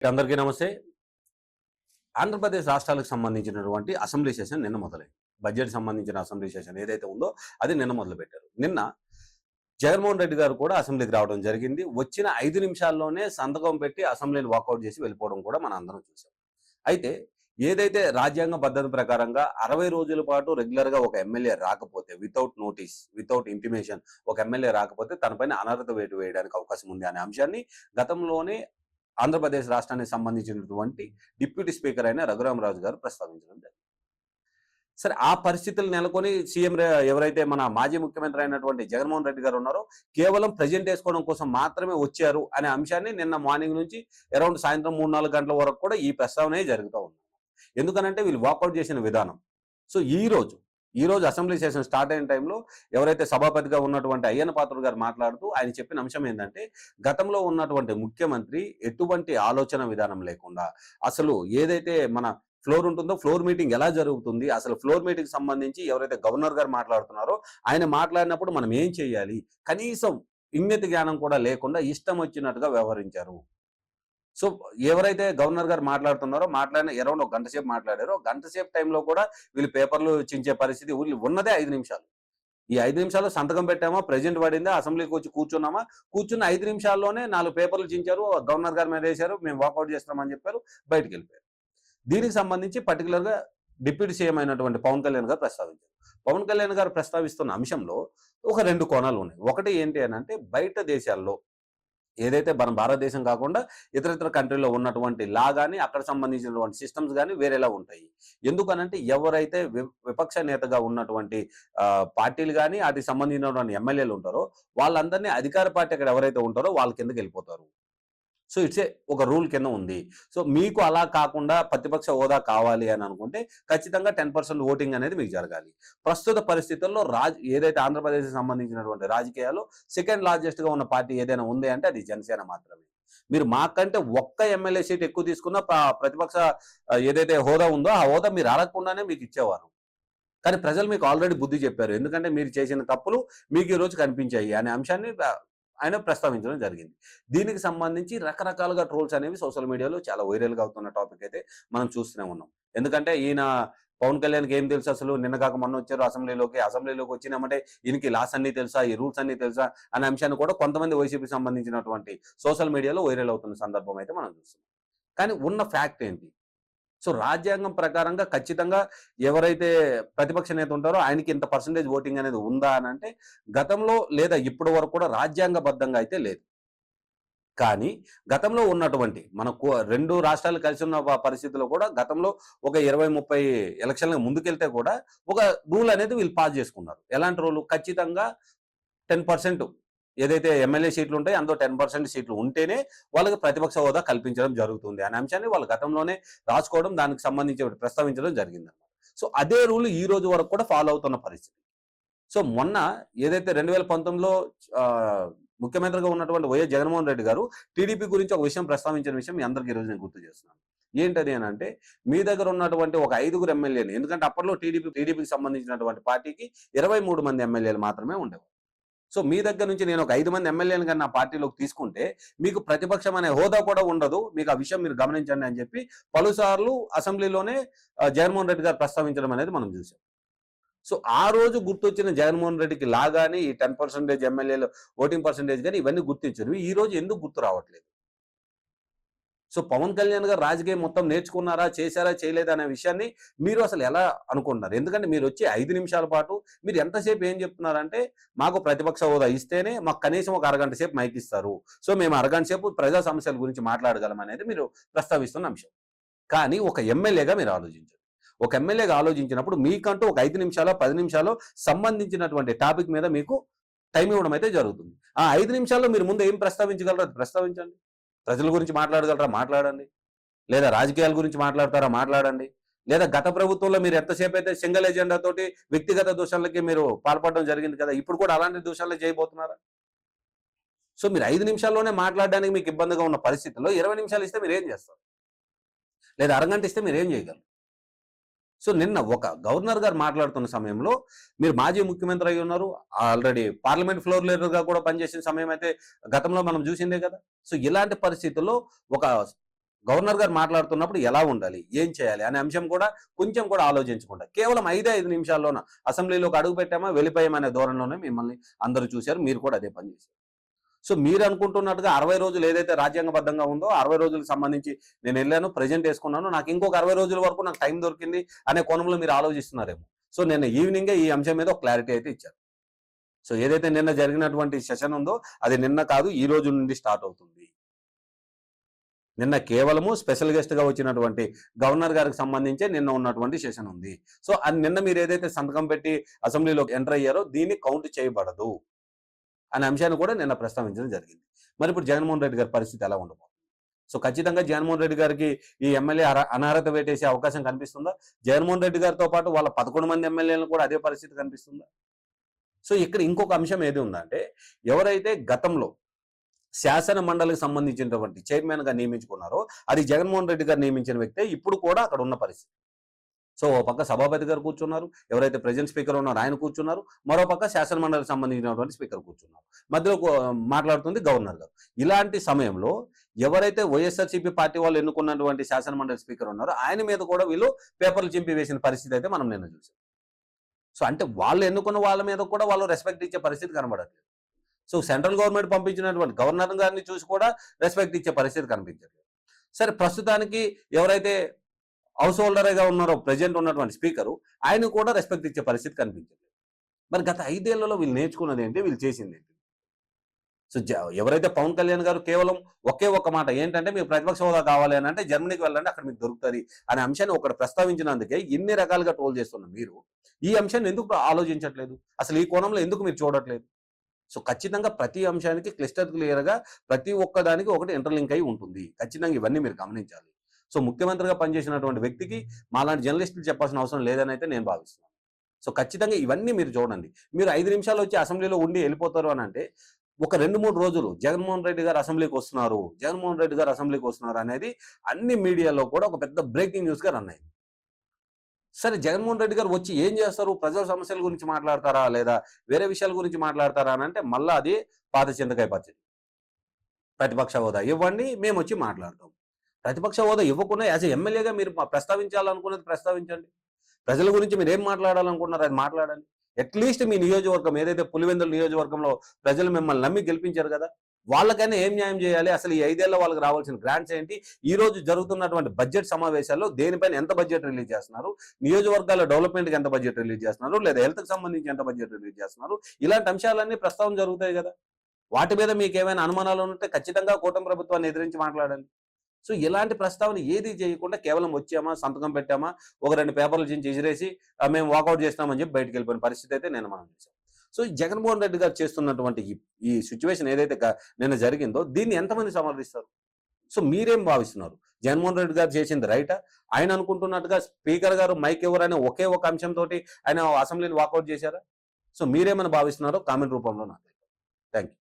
అందరికీ నమస్తే. ఆంధ్రప్రదేశ్ రాష్ట్రాలకు సంబంధించినటువంటి అసెంబ్లీ సెషన్ నిన్న మొదలైంది. బడ్జెట్ సంబంధించిన అసెంబ్లీ సెషన్ ఏదైతే ఉందో అది నిన్న మొదలుపెట్టారు. నిన్న జగన్మోహన్ రెడ్డి గారు కూడా అసెంబ్లీకి రావడం జరిగింది. వచ్చిన 5 నిమిషాల్లోనే సంతకం పెట్టి అసెంబ్లీని వాకౌట్ చేసి వెళ్ళిపోవడం కూడా మనం అందరం చూసాం. అయితే ఏదైతే రాజ్యాంగ పద్ధతి ప్రకారంగా 60 రోజుల పాటు రెగ్యులర్‌గా ఒక ఎమ్మెల్యే రాకపోతే వితౌట్ నోటీస్, వితౌట్ ఇంటిమేషన్ ఒక ఎమ్మెల్యే రాకపోతే తన పైన అనర్హత వేటు వేయడానికి అవకాశం ఉంది అనే అంశాన్ని గతంలోనే ఆంధ్రప్రదేశ్ రాష్ట్రానికి సంబంధించినటువంటి డిప్యూటీ స్పీకర్ అయిన రఘురామరాజు గారు ప్రస్తావించడం జరిగింది. సరే ఆ పరిస్థితులు నెలకొని సీఎం ఎవరైతే మన మాజీ ముఖ్యమంత్రి అయినటువంటి జగన్మోహన్ రెడ్డి గారు ఉన్నారో కేవలం ప్రెజెంట్ వేసుకోవడం కోసం మాత్రమే వచ్చారు అనే అంశాన్ని నిన్న మార్నింగ్ నుంచి అరౌండ్ సాయంత్రం 3-4 గంటల వరకు కూడా ఈ ప్రస్తావనే జరుగుతూ ఉంది. ఎందుకనంటే వీళ్ళు వాకౌట్ చేసిన విధానం. సో ఈ రోజు అసెంబ్లీ సెషన్ స్టార్ట్ అయిన టైంలో ఎవరైతే సభాపతిగా ఉన్నటువంటి అయ్యన్న పాత్రుడు గారు మాట్లాడుతూ ఆయన చెప్పిన అంశం ఏంటంటే, గతంలో ఉన్నటువంటి ముఖ్యమంత్రి ఎటువంటి ఆలోచన విధానం లేకుండా అసలు ఏదైతే మన ఫ్లోర్ ఉంటుందో ఫ్లోర్ మీటింగ్ ఎలా జరుగుతుంది, అసలు ఫ్లోర్ మీటింగ్ సంబంధించి ఎవరైతే గవర్నర్ గారు మాట్లాడుతున్నారో ఆయన మాట్లాడినప్పుడు మనం ఏం చేయాలి, కనీసం ఇంగిత జ్ఞానం కూడా లేకుండా ఇష్టం వచ్చినట్టుగా వ్యవహరించారు. సో ఎవరైతే గవర్నర్ గారు మాట్లాడుతున్నారో మాట్లాడిన అరౌండ్ ఒక గంట సేపు మాట్లాడారో, గంట సేపు టైంలో కూడా వీళ్ళు పేపర్లు చించే పరిస్థితి ఉన్నదే 5 నిమిషాలు. ఈ 5 నిమిషాల్లో సంతకం పెట్టామా, ప్రెజెంట్ పడిందా, అసెంబ్లీకి వచ్చి కూర్చున్నామా, కూర్చున్న 5 నిమిషాల్లోనే 4 పేపర్లు చించారు, గవర్నర్ గారి మీద వేశారు, మేము వాకౌట్ చేస్తున్నామని చెప్పారు, బయటికి వెళ్ళిపోయారు. దీనికి సంబంధించి పర్టికులర్‌గా డిప్యూటీ సీఎం అయినటువంటి పవన్ కళ్యాణ్ గారు ప్రస్తావించారు. పవన్ కళ్యాణ్ గారు ప్రస్తావిస్తున్న అంశంలో ఒక 2 కోణాలు ఉన్నాయి. ఒకటి ఏంటి అనంటే, బయట దేశాల్లో ఏదైతే మన భారతదేశం కాకుండా ఇతర కంట్రీలో ఉన్నటువంటి లా గాని, అక్కడ సంబంధించినటువంటి సిస్టమ్స్ గాని వేరేలా ఉంటాయి. ఎందుకనంటే ఎవరైతే విపక్ష నేతగా ఉన్నటువంటి పార్టీలు గాని, వాటికి సంబంధించినటువంటి ఎమ్మెల్యేలు ఉంటారో వాళ్ళందరినీ అధికార పార్టీ అక్కడ ఎవరైతే ఉంటారో వాళ్ళ కిందకెళ్ళిపోతారు. సో ఇట్స్ ఒక రూల్ కింద ఉంది. సో మీకు అలా కాకుండా ప్రతిపక్ష హోదా కావాలి అని అనుకుంటే ఖచ్చితంగా 10% ఓటింగ్ అనేది మీకు జరగాలి. ప్రస్తుత పరిస్థితుల్లో ఏదైతే ఆంధ్రప్రదేశ్‌కి సంబంధించినటువంటి రాజకీయాల్లో సెకండ్ లార్జెస్ట్‌గా ఉన్న పార్టీ ఏదైనా ఉంది అంటే అది జనసేన మాత్రమే. మీరు మాకంటే ఒక్క ఎమ్మెల్యే సీట్ ఎక్కువ తీసుకున్న ప్రతిపక్ష ఏదైతే హోదా ఉందో ఆ హోదా మీరు అడగకుండానే మీకు ఇచ్చేవారు. కానీ ప్రజలు మీకు ఆల్రెడీ బుద్ధి చెప్పారు. ఎందుకంటే మీరు చేసిన తప్పులు మీకు ఈరోజు కనిపించాయి అనే అంశాన్ని ఆయన ప్రస్తావించడం జరిగింది. దీనికి సంబంధించి రకరకాలుగా ట్రోల్స్ అనేవి సోషల్ మీడియాలో చాలా వైరల్‌గా అవుతున్న టాపిక్ అయితే మనం చూస్తూనే ఉన్నాం. ఎందుకంటే ఈయన పవన్ కళ్యాణ్‌కి ఏం తెలుసు అసలు, నిన్న కాక మొన్న వచ్చారు అసెంబ్లీలోకి వచ్చినామంటే ఈయనకి లాస్ అన్నీ తెలుసా, ఈ రూల్స్ అన్నీ తెలుసా అనే అంశాన్ని కూడా కొంతమంది వైసీపీకి సంబంధించినటువంటి సోషల్ మీడియాలో వైరల్ అవుతున్న సందర్భం అయితే మనం చూస్తున్నాం. కానీ ఉన్న ఫ్యాక్ట్ ఏంటి? సో రాజ్యాంగం ప్రకారంగా ఖచ్చితంగా ఎవరైతే ప్రతిపక్ష నేత ఉంటారో ఆయనకి ఇంత పర్సెంటేజ్ ఓటింగ్ అనేది ఉందా అని అంటే గతంలో లేదా ఇప్పటి వరకు కూడా రాజ్యాంగబద్ధంగా అయితే లేదు. కానీ గతంలో ఉన్నటువంటి మనకు 2 రాష్ట్రాలు కలిసి ఉన్న పరిస్థితిలో కూడా గతంలో ఒక 20, 30 ఎలక్షన్లకు ముందుకెళ్తే కూడా ఒక రూల్ అనేది వీళ్ళు పాస్ చేసుకున్నారు. ఎలాంటి రూల్? ఖచ్చితంగా 10% ఏదైతే ఎమ్మెల్యే సీట్లు ఉంటాయో అందులో 10% సీట్లు ఉంటేనే వాళ్ళకి ప్రతిపక్ష హోదా కల్పించడం జరుగుతుంది అనే అంశాన్ని వాళ్ళు గతంలోనే రాసుకోవడం, దానికి సంబంధించి ప్రస్తావించడం జరిగిందన్నమాట. సో అదే రూల్ ఈ రోజు వరకు కూడా ఫాలో అవుతున్న పరిస్థితి. సో మొన్న ఏదైతే 2019లో ముఖ్యమంత్రిగా ఉన్నటువంటి వైఎస్ జగన్మోహన్ రెడ్డి గారు టీడీపీ గురించి ఒక విషయం ప్రస్తావించిన విషయం మీ అందరికీ ఈరోజు నేను గుర్తు చేస్తున్నాను. ఏంటది అనంటే, మీ దగ్గర ఉన్నటువంటి ఒక 5గురు ఎమ్మెల్యేని, ఎందుకంటే అప్పట్లో టీడీపీకి సంబంధించినటువంటి పార్టీకి 23 మంది ఎమ్మెల్యేలు మాత్రమే ఉండేవారు. సో మీ దగ్గర నుంచి నేను ఒక 5 మంది ఎమ్మెల్యేలను గాని నా పార్టీలోకి తీసుకుంటే మీకు ప్రతిపక్షం అనే హోదా కూడా ఉండదు, మీకు ఆ విషయం మీరు గమనించండి అని చెప్పి పలుసార్లు అసెంబ్లీలోనే జగన్మోహన్ రెడ్డి గారు ప్రస్తావించడం అనేది మనం చూసాం. సో ఆ రోజు గుర్తొచ్చిన జగన్మోహన్ రెడ్డికి లాగాని ఈ 10% ఎమ్మెల్యేలు ఓటింగ్ పర్సెంటేజ్ గాని ఇవన్నీ గుర్తించరు. ఈ రోజు ఎందుకు గుర్తు రావట్లేదు? సో పవన్ కళ్యాణ్ గారు రాజకీయం మొత్తం నేర్చుకున్నారా, చేశారా, చేయలేదా అనే విషయాన్ని మీరు అసలు ఎలా అనుకుంటున్నారు? ఎందుకంటే మీరు వచ్చి 5 నిమిషాల పాటు మీరు ఎంతసేపు ఏం చెప్తున్నారంటే, మాకు ప్రతిపక్ష హోదా ఇస్తేనే మాకు కనీసం ఒక అరగంట సేపు మైక్ ఇస్తారు. సో మేము అరగంట సేపు ప్రజా సమస్యల గురించి మాట్లాడగలం అనేది మీరు ప్రస్తావిస్తున్న అంశం. కానీ ఒక ఎమ్మెల్యేగా మీరు ఆలోచించండి. ఒక ఎమ్మెల్యేగా ఆలోచించినప్పుడు మీకంటూ ఒక 5 నిమిషాలో 10 నిమిషాలో సంబంధించినటువంటి టాపిక్ మీద మీకు టైం ఇవ్వడం అయితే జరుగుతుంది. ఆ 5 నిమిషాల్లో మీరు ముందు ఏం ప్రస్తావించగలరో అది ప్రస్తావించండి. ప్రజల గురించి మాట్లాడగలరా? మాట్లాడండి. లేదా రాజకీయాల గురించి మాట్లాడతారా? మాట్లాడండి. లేదా గత ప్రభుత్వంలో మీరు ఎంతసేపు అయితే సింగిల్ ఎజెండా తోటి వ్యక్తిగత దూషణలకి మీరు పాల్పడడం జరిగింది కదా, ఇప్పుడు కూడా అలాంటి దూషణలే చేయబోతున్నారా? సో మీరు 5 నిమిషాల్లోనే మాట్లాడడానికి మీకు ఇబ్బందిగా ఉన్న పరిస్థితుల్లో 20 నిమిషాలు ఇస్తే మీరేం చేస్తారు? లేదా అరగంట ఇస్తే మీరేం చేయగలరు? సో నిన్న ఒక గవర్నర్ గారు మాట్లాడుతున్న సమయంలో మీరు మాజీ ముఖ్యమంత్రి అయి ఉన్నారు, ఆల్రెడీ పార్లమెంట్ ఫ్లోర్ లీడర్గా కూడా పనిచేసిన సమయం అయితే గతంలో మనం చూసిందే కదా. సో ఇలాంటి పరిస్థితుల్లో ఒక గవర్నర్ గారు మాట్లాడుతున్నప్పుడు ఎలా ఉండాలి, ఏం చేయాలి అనే అంశం కూడా కొంచెం కూడా ఆలోచించకుండా కేవలం 5 నిమిషాల్లోన అసెంబ్లీలోకి అడుగు పెట్టామా వెళ్ళిపోయామనే ధోరణిలోనే మిమ్మల్ని అందరూ చూశారు. మీరు కూడా అదే పని చేశారు. సో మీరు అనుకుంటున్నట్టుగా 60 రోజులు ఏదైతే రాజ్యాంగబద్ధంగా ఉందో 60 రోజులకు సంబంధించి నేను వెళ్ళాను, ప్రజెంట్ వేసుకున్నాను, నాకు ఇంకొక 60 రోజుల వరకు నాకు టైం దొరికింది అనే కోణంలో మీరు ఆలోచిస్తున్నారేమో. సో నిన్న ఈవినింగే ఈ అంశం మీద ఒక క్లారిటీ అయితే ఇచ్చారు. సో ఏదైతే నిన్న జరిగినటువంటి సెషన్ ఉందో అది నిన్న కాదు, ఈ రోజు నుండి స్టార్ట్ అవుతుంది. నిన్న కేవలము స్పెషల్ గెస్ట్ గా వచ్చినటువంటి గవర్నర్ గారికి సంబంధించే నిన్న ఉన్నటువంటి సెషన్ ఉంది. సో నిన్న మీరు ఏదైతే సంతకం పెట్టి అసెంబ్లీలో ఎంటర్ అయ్యారో దీన్ని కౌంట్ చేయబడదు అనే అంశాన్ని కూడా నిన్న ప్రస్తావించడం జరిగింది. మరి ఇప్పుడు జగన్మోహన్ రెడ్డి గారి పరిస్థితి ఎలా ఉండబోతుంది? సో ఖచ్చితంగా జగన్మోహన్ రెడ్డి గారికి ఈ ఎమ్మెల్యే అనర్హత వేటేసే అవకాశం కనిపిస్తుందా? జగన్మోహన్ రెడ్డి గారితో పాటు వాళ్ళ 11 మంది ఎమ్మెల్యేలను కూడా అదే పరిస్థితి కనిపిస్తుందా? సో ఇక్కడ ఇంకొక అంశం ఏది ఉందంటే, ఎవరైతే గతంలో శాసన మండలికి సంబంధించినటువంటి చైర్మన్ గా నియమించుకున్నారో అది జగన్మోహన్ రెడ్డి గారు నియమించిన వ్యక్తే ఇప్పుడు కూడా అక్కడ ఉన్న పరిస్థితి. సో ఓ పక్క సభాపతి గారు కూర్చున్నారు, ఎవరైతే ప్రెజెంట్ స్పీకర్ ఉన్నారో ఆయన కూర్చున్నారు, మరో పక్క శాసన మండలికి సంబంధించినటువంటి స్పీకర్ కూర్చున్నారు, మధ్యలో మాట్లాడుతుంది గవర్నర్ గారు. ఇలాంటి సమయంలో ఎవరైతే వైఎస్ఆర్సీపీ పార్టీ వాళ్ళు ఎన్నుకున్నటువంటి శాసన మండలి స్పీకర్ ఉన్నారో ఆయన మీద కూడా వీళ్ళు పేపర్లు చింపి వేసిన పరిస్థితి అయితే మనం నిన్న చూసాం. సో అంటే వాళ్ళు ఎన్నుకున్న వాళ్ళ మీద కూడా వాళ్ళు రెస్పెక్ట్ ఇచ్చే పరిస్థితి కనబడట్లేదు. సో సెంట్రల్ గవర్నమెంట్ పంపించినటువంటి గవర్నర్ గారిని చూసి కూడా రెస్పెక్ట్ ఇచ్చే పరిస్థితి కనిపించట్లేదు. సరే ప్రస్తుతానికి ఎవరైతే హౌస్ హోల్డర్గా ఉన్నారో ప్రెజెంట్ ఉన్నటువంటి స్పీకరు ఆయన కూడా రెస్పెక్ట్ ఇచ్చే పరిస్థితి కనిపించట్లేదు. మరి గత 5 ఏళ్లలో వీళ్ళు నేర్చుకున్నది ఏంటి, వీళ్ళు చేసింది ఏంటి? సో ఎవరైతే పవన్ కళ్యాణ్ గారు కేవలం ఒకే ఒక్క మాట ఏంటంటే మీకు ప్రతిపక్ష హోదా కావాలి అని అంటే జర్మనీకి వెళ్ళండి అక్కడ మీకు దొరుకుతుంది అనే అంశాన్ని ఒకటి ప్రస్తావించినందుకే ఇన్ని రకాలుగా ట్రోల్ చేస్తున్న మీరు ఈ అంశాన్ని ఎందుకు ఆలోచించట్లేదు? అసలు ఈ కోణంలో ఎందుకు మీరు చూడట్లేదు? సో ఖచ్చితంగా ప్రతి అంశానికి క్లియర్గా ప్రతి ఒక్కదానికి ఒకటి ఇంటర్లింక్ అయి ఉంటుంది. ఖచ్చితంగా ఇవన్నీ మీరు గమనించాలి. సో ముఖ్యమంత్రిగా పనిచేసినటువంటి వ్యక్తికి మాలాంటి జర్నలిస్టులు చెప్పాల్సిన అవసరం లేదని అయితే నేను భావిస్తున్నాను. సో ఖచ్చితంగా ఇవన్నీ మీరు చూడండి. మీరు 5 నిమిషాలు వచ్చి అసెంబ్లీలో ఉండి వెళ్ళిపోతారు అని అంటే ఒక 2-3 రోజులు జగన్మోహన్ రెడ్డి గారు అసెంబ్లీకి వస్తున్నారు అనేది అన్ని మీడియాలో కూడా ఒక పెద్ద బ్రేకింగ్ న్యూస్ గా రన్ అయింది. సరే జగన్మోహన్ రెడ్డి గారు వచ్చి ఏం చేస్తారు? ప్రజల సమస్యల గురించి మాట్లాడతారా లేదా వేరే విషయాల గురించి మాట్లాడతారా అని అంటే మళ్ళా అది పాత చింతకాయ పచ్చడి. ప్రతిపక్ష హోదా ఇవ్వండి, మేము వచ్చి మాట్లాడతాం. ప్రతిపక్ష హోదా ఇవ్వకుండా యాజ్ ఎమ్మెల్యేగా మీరు ప్రస్తావించాలనుకున్నది ప్రస్తావించండి. ప్రజల గురించి మీరు ఏం మాట్లాడాలనుకున్నారు అది మాట్లాడండి. అట్లీస్ట్ మీ నియోజకవర్గం ఏదైతే పులివెందుల నియోజకవర్గంలో ప్రజలు మిమ్మల్ని నమ్మి గెలిపించారు కదా, వాళ్ళకైనా ఏం న్యాయం చేయాలి? అసలు ఈ 5 ఏళ్ల వాళ్ళకి రావాల్సిన గ్రాంట్స్ ఏంటి? ఈ రోజు జరుగుతున్నటువంటి బడ్జెట్ సమావేశాల్లో దేనిపైన ఎంత బడ్జెట్ రిలీజ్ చేస్తున్నారు? నియోజకవర్గాల డెవలప్మెంట్కి ఎంత బడ్జెట్ రిలీజ్ చేస్తున్నారు? లేదా హెల్త్కి సంబంధించి ఎంత బడ్జెట్ రిలీజ్ చేస్తున్నారు? ఇలాంటి అంశాలన్నీ ప్రస్తావన జరుగుతాయి కదా. వాటి మీద మీకు ఏమైనా అనుమానాలు ఉంటే ఖచ్చితంగా కూటమి ప్రభుత్వాన్ని ఎదిరించి మాట్లాడండి. సో ఇలాంటి ప్రస్తావన ఏది చేయకుండా కేవలం వచ్చామా, సంతకం పెట్టామా, ఒక 2 పేపర్లు చించి ఎజిరేసి మేము వాకౌట్ చేస్తామని చెప్పి బయటకు వెళ్ళిపోయిన పరిస్థితి అయితే నేను మనం చూసాం. సో జగన్మోహన్ రెడ్డి గారు చేస్తున్నటువంటి ఈ సిచ్యువేషన్ ఏదైతే నిన్న జరిగిందో దీన్ని ఎంతమంది సమర్థిస్తారు? సో మీరేం భావిస్తున్నారు? జగన్మోహన్ రెడ్డి గారు చేసింది రైటా? ఆయన అనుకుంటున్నట్టుగా స్పీకర్ గారు మైక్ ఎవరనే ఒకే ఒక అంశంతో ఆయన అసెంబ్లీని వాకౌట్ చేశారా? సో మీరేమని భావిస్తున్నారో కామెంట్ రూపంలో నాకు థ్యాంక్ యూ.